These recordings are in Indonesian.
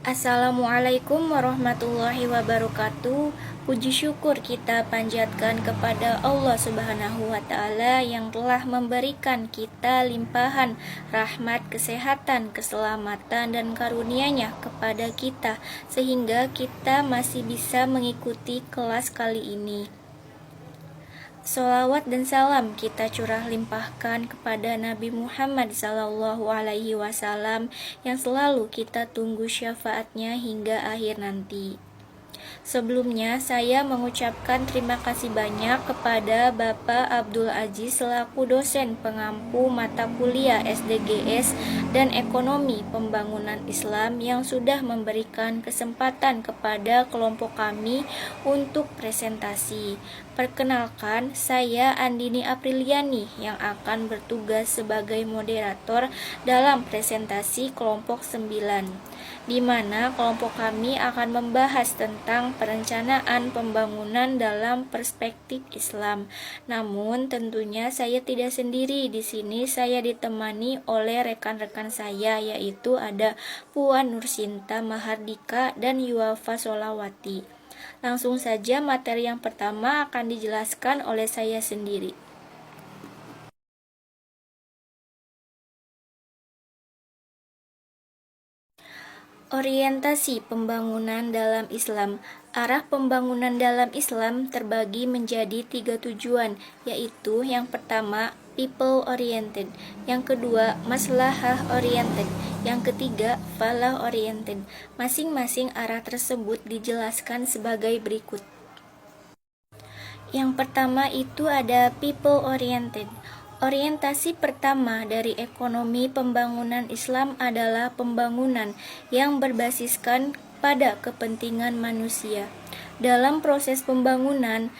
Assalamualaikum warahmatullahi wabarakatuh. Puji syukur kita panjatkan kepada Allah Subhanahu wa Ta'ala yang telah memberikan kita limpahan rahmat, kesehatan, keselamatan, dan karunia-Nya kepada kita, sehingga kita masih bisa mengikuti kelas kali ini. Sholawat dan salam kita curah limpahkan kepada Nabi Muhammad SAW yang selalu kita tunggu syafaatnya hingga akhir nanti. Sebelumnya, saya mengucapkan terima kasih banyak kepada Bapak Abdul Aziz selaku dosen pengampu mata kuliah SDGs dan Ekonomi Pembangunan Islam yang sudah memberikan kesempatan kepada kelompok kami untuk presentasi. Perkenalkan, saya Andini Apriliani yang akan bertugas sebagai moderator dalam presentasi kelompok 9, di mana kelompok kami akan membahas tentang perencanaan pembangunan dalam perspektif Islam. Namun tentunya saya tidak sendiri. Di sini saya ditemani oleh rekan-rekan saya, yaitu ada Puan Nursinta Mahardika dan Yuwafa Solawati. Langsung saja materi yang pertama akan dijelaskan oleh saya sendiri. Orientasi pembangunan dalam Islam. Arah pembangunan dalam Islam terbagi menjadi 3 tujuan, yaitu yang pertama, people oriented, yang kedua, maslahah oriented, yang ketiga, falah oriented. Masing-masing arah tersebut dijelaskan sebagai berikut. Yang pertama itu ada people oriented. Orientasi pertama dari ekonomi pembangunan Islam adalah pembangunan yang berbasiskan pada kepentingan manusia. Dalam proses pembangunan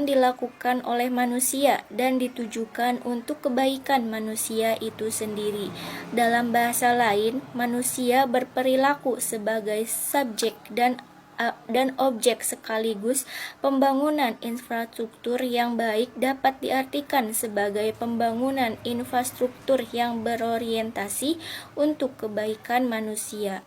dilakukan oleh manusia dan ditujukan untuk kebaikan manusia itu sendiri. Dalam bahasa lain, manusia berperilaku sebagai subjek dan objek sekaligus. Pembangunan infrastruktur yang baik dapat diartikan sebagai pembangunan infrastruktur yang berorientasi untuk kebaikan manusia.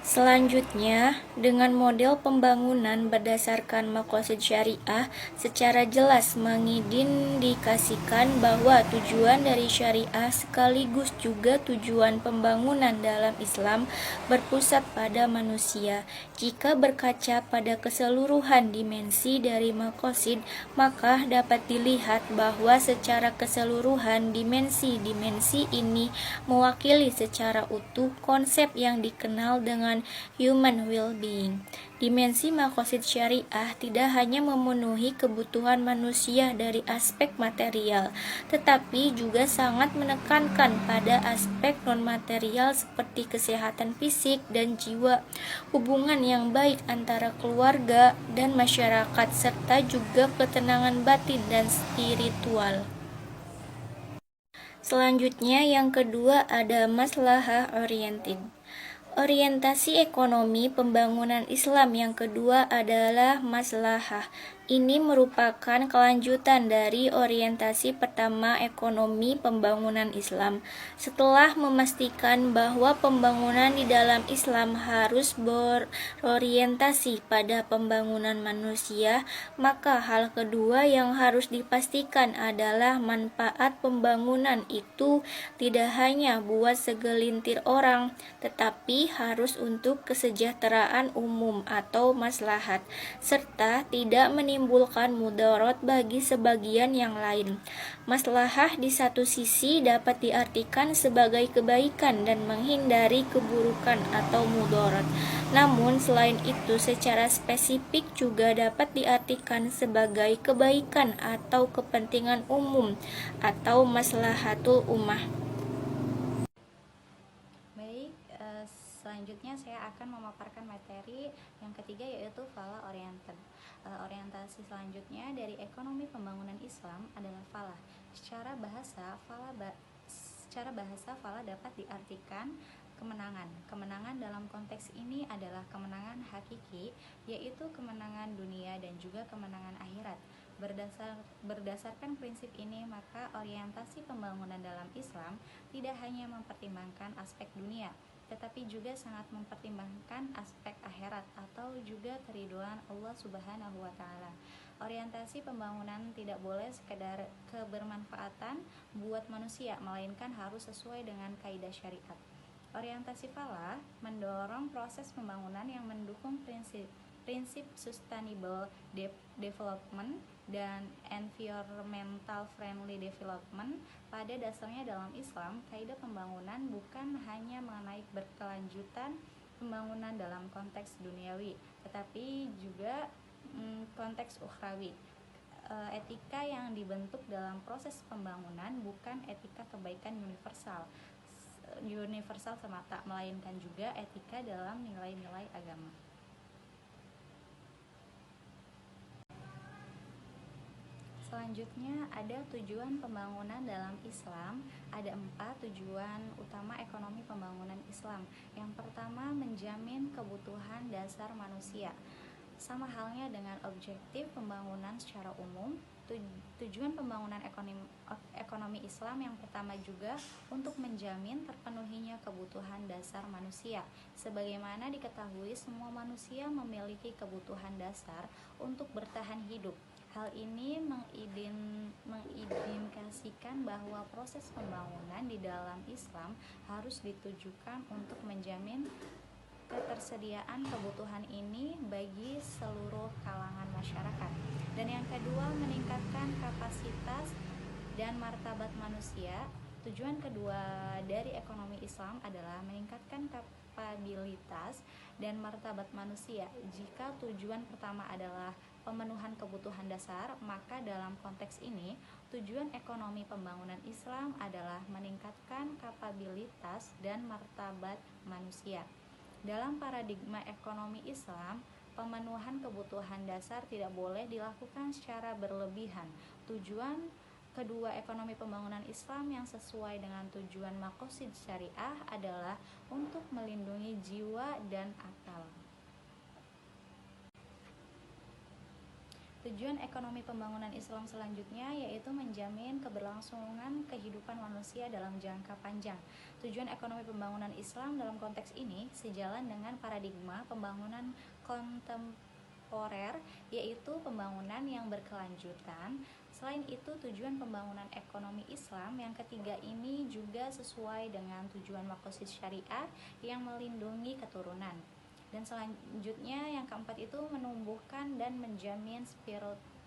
Selanjutnya, dengan model pembangunan berdasarkan maqasid syariah secara jelas mengindikasikan bahwa tujuan dari syariah sekaligus juga tujuan pembangunan dalam Islam berpusat pada manusia. Jika berkaca pada keseluruhan dimensi dari maqasid, maka dapat dilihat bahwa secara keseluruhan dimensi-dimensi ini mewakili secara utuh konsep yang dikenal dengan human well-being. Dimensi maqasid syariah tidak hanya memenuhi kebutuhan manusia dari aspek material, tetapi juga sangat menekankan pada aspek non-material seperti kesehatan fisik dan jiwa, hubungan yang baik antara keluarga dan masyarakat, serta juga ketenangan batin dan spiritual. Selanjutnya yang kedua ada maslahah oriented. Orientasi ekonomi pembangunan Islam yang kedua adalah maslahah. Ini merupakan kelanjutan dari orientasi pertama ekonomi pembangunan Islam. Setelah memastikan bahwa pembangunan di dalam Islam harus berorientasi pada pembangunan manusia, maka hal kedua yang harus dipastikan adalah manfaat pembangunan itu tidak hanya buat segelintir orang, tetapi harus untuk kesejahteraan umum atau maslahat, serta tidak menimbulkan mudarat bagi sebagian yang lain. Maslahah di satu sisi dapat diartikan sebagai kebaikan dan menghindari keburukan atau mudarat. Namun selain itu secara spesifik juga dapat diartikan sebagai kebaikan atau kepentingan umum atau maslahatul ummah. Selanjutnya saya akan memaparkan materi yang ketiga, yaitu falah oriented. Orientasi selanjutnya dari ekonomi pembangunan Islam adalah falah. Secara bahasa falah dapat diartikan kemenangan. Kemenangan dalam konteks ini adalah kemenangan hakiki, yaitu kemenangan dunia dan juga kemenangan akhirat. Berdasarkan prinsip ini, maka orientasi pembangunan dalam Islam tidak hanya mempertimbangkan aspek dunia, tetapi juga sangat mempertimbangkan aspek akhirat atau juga keridhaan Allah Subhanahu wa taala. Orientasi pembangunan tidak boleh sekedar kebermanfaatan buat manusia, melainkan harus sesuai dengan kaidah syariat. Orientasi falah mendorong proses pembangunan yang mendukung prinsip sustainable development dan environmental friendly development. Pada dasarnya dalam Islam, kaidah pembangunan bukan hanya mengenai berkelanjutan pembangunan dalam konteks duniawi, tetapi juga konteks ukhrawi. Etika yang dibentuk dalam proses pembangunan bukan etika kebaikan universal semata, melainkan juga etika dalam nilai-nilai agama. Selanjutnya ada tujuan pembangunan dalam Islam. Ada 4 tujuan utama ekonomi pembangunan Islam. Yang pertama, menjamin kebutuhan dasar manusia. Sama halnya dengan objektif pembangunan secara umum, tujuan pembangunan ekonomi Islam yang pertama juga untuk menjamin terpenuhinya kebutuhan dasar manusia. Sebagaimana diketahui, semua manusia memiliki kebutuhan dasar untuk bertahan hidup. Hal ini mengindikasikan bahwa proses pembangunan di dalam Islam harus ditujukan untuk menjamin ketersediaan kebutuhan ini bagi seluruh kalangan masyarakat. Dan yang kedua, meningkatkan kapasitas dan martabat manusia. Tujuan kedua dari ekonomi Islam adalah meningkatkan kapabilitas dan martabat manusia. Jika tujuan pertama adalah pemenuhan kebutuhan dasar, maka dalam konteks ini, tujuan ekonomi pembangunan Islam adalah meningkatkan kapabilitas dan martabat manusia. Dalam paradigma ekonomi Islam, pemenuhan kebutuhan dasar tidak boleh dilakukan secara berlebihan. Tujuan kedua ekonomi pembangunan Islam yang sesuai dengan tujuan maqasid syariah adalah untuk melindungi jiwa dan akal. Tujuan ekonomi pembangunan Islam selanjutnya yaitu menjamin keberlangsungan kehidupan manusia dalam jangka panjang. Tujuan ekonomi pembangunan Islam dalam konteks ini sejalan dengan paradigma pembangunan kontemporer, yaitu pembangunan yang berkelanjutan. Selain itu, tujuan pembangunan ekonomi Islam yang ketiga ini juga sesuai dengan tujuan maqasid syariah yang melindungi keturunan. Dan selanjutnya yang keempat itu menumbuhkan dan menjamin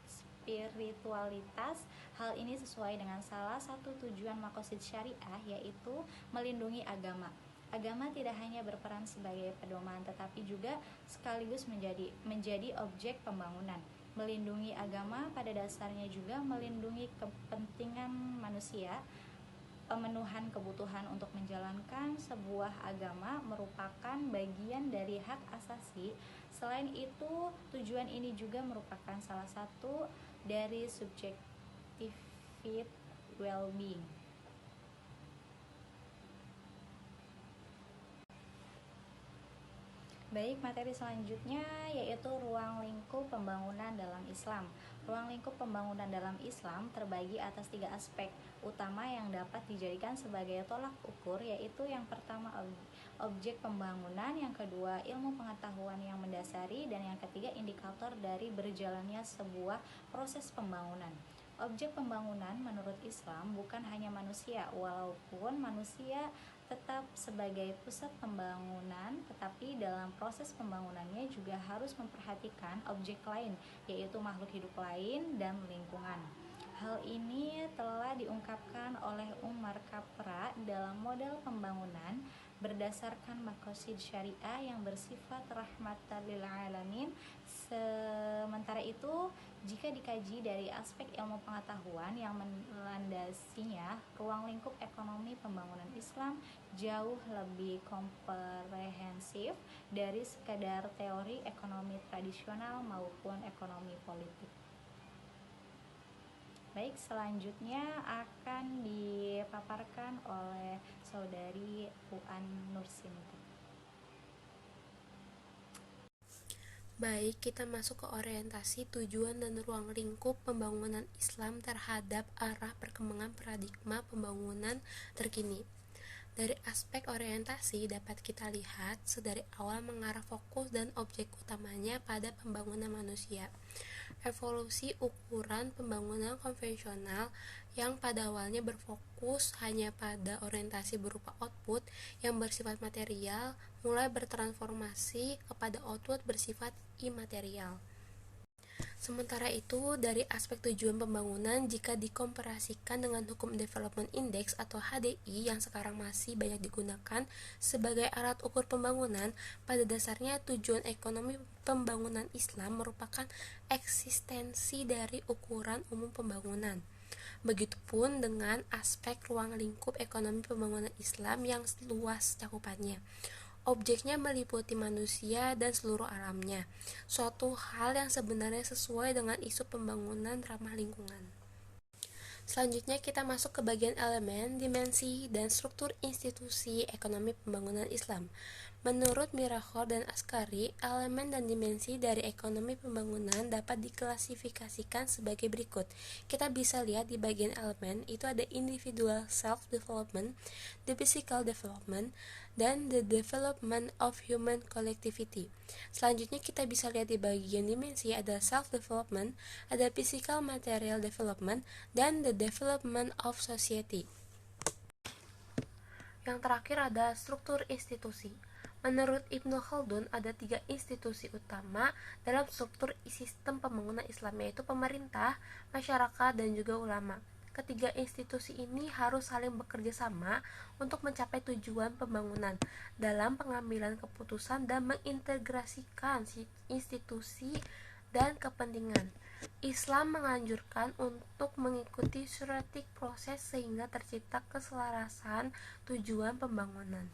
spiritualitas. Hal ini sesuai dengan salah satu tujuan maqasid syariah, yaitu melindungi agama. Agama tidak hanya berperan sebagai pedoman, tetapi juga sekaligus menjadi objek pembangunan. Melindungi agama pada dasarnya juga melindungi kepentingan manusia. Pemenuhan kebutuhan untuk menjalankan sebuah agama merupakan bagian dari hak asasi. Selain itu, tujuan ini juga merupakan salah satu dari subjective well-being. Baik, materi selanjutnya yaitu ruang lingkup pembangunan dalam Islam. Ruang lingkup pembangunan dalam Islam terbagi atas 3 aspek utama yang dapat dijadikan sebagai tolak ukur, yaitu yang pertama objek pembangunan, yang kedua ilmu pengetahuan yang mendasari, dan yang ketiga indikator dari berjalannya sebuah proses pembangunan. Objek pembangunan menurut Islam bukan hanya manusia, walaupun manusia tetap sebagai pusat pembangunan, tetapi dalam proses pembangunannya juga harus memperhatikan objek lain, yaitu makhluk hidup lain dan lingkungan. Hal ini telah diungkapkan oleh Umar Kapra dalam model pembangunan berdasarkan maqasid syariah yang bersifat rahmatan lil alamin. Sementara itu, jika dikaji dari aspek ilmu pengetahuan yang melandasinya, ruang lingkup ekonomi pembangunan Islam jauh lebih komprehensif dari sekadar teori ekonomi tradisional maupun ekonomi politik. Baik, selanjutnya akan dipaparkan oleh saudari Puan Nursinti. Baik, kita masuk ke orientasi, tujuan, dan ruang lingkup pembangunan Islam terhadap arah perkembangan paradigma pembangunan terkini. Dari aspek orientasi dapat kita lihat sedari awal mengarah fokus dan objek utamanya pada pembangunan manusia. Evolusi ukuran pembangunan konvensional yang pada awalnya berfokus hanya pada orientasi berupa output yang bersifat material mulai bertransformasi kepada output bersifat imaterial. Sementara itu, dari aspek tujuan pembangunan, jika dikomparasikan dengan Hukum Development Index atau HDI yang sekarang masih banyak digunakan sebagai alat ukur pembangunan, pada dasarnya tujuan ekonomi pembangunan Islam merupakan eksistensi dari ukuran umum pembangunan. Begitupun dengan aspek ruang lingkup ekonomi pembangunan Islam yang luas cakupannya. Objeknya meliputi manusia dan seluruh alamnya, suatu hal yang sebenarnya sesuai dengan isu pembangunan ramah lingkungan. Selanjutnya kita masuk ke bagian elemen, dimensi, dan struktur institusi ekonomi pembangunan Islam. Menurut Mirakhor dan Askari, elemen dan dimensi dari ekonomi pembangunan dapat diklasifikasikan sebagai berikut. Kita bisa lihat di bagian elemen itu ada individual self-development, the physical development, dan the development of human collectivity. Selanjutnya kita bisa lihat di bagian dimensi ada self-development, ada physical material development, dan the development of society. Yang terakhir ada struktur institusi. Menurut Ibnu Khaldun, ada 3 institusi utama dalam struktur sistem pembangunan Islam, yaitu pemerintah, masyarakat, dan juga ulama. Ketiga institusi ini harus saling bekerja sama untuk mencapai tujuan pembangunan dalam pengambilan keputusan dan mengintegrasikan institusi dan kepentingan. Islam menganjurkan untuk mengikuti suretik proses sehingga tercipta keselarasan tujuan pembangunan.